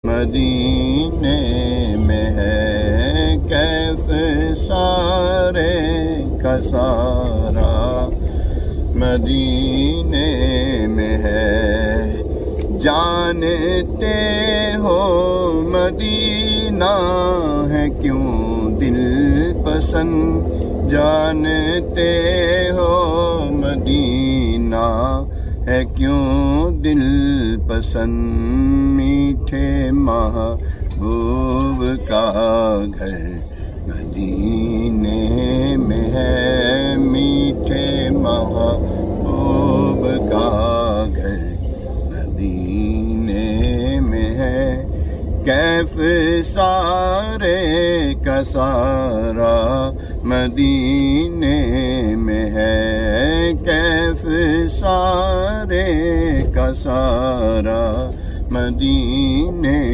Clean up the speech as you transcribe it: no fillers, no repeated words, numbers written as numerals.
مدینے میں ہے کیف سارے کا سارا، مدینے میں ہے۔ جانتے ہو مدینہ ہے کیوں دل پسند، جانتے ہو مدینہ ہے کیوں دل پسند، میٹھے محبوب کا گھر مدینے میں ہے، میٹھے محبوب کا گھر مدینے میں ہے۔ کیف سارے کا سارا مدینے میں ہے، کیف سارے کا سارا مدینے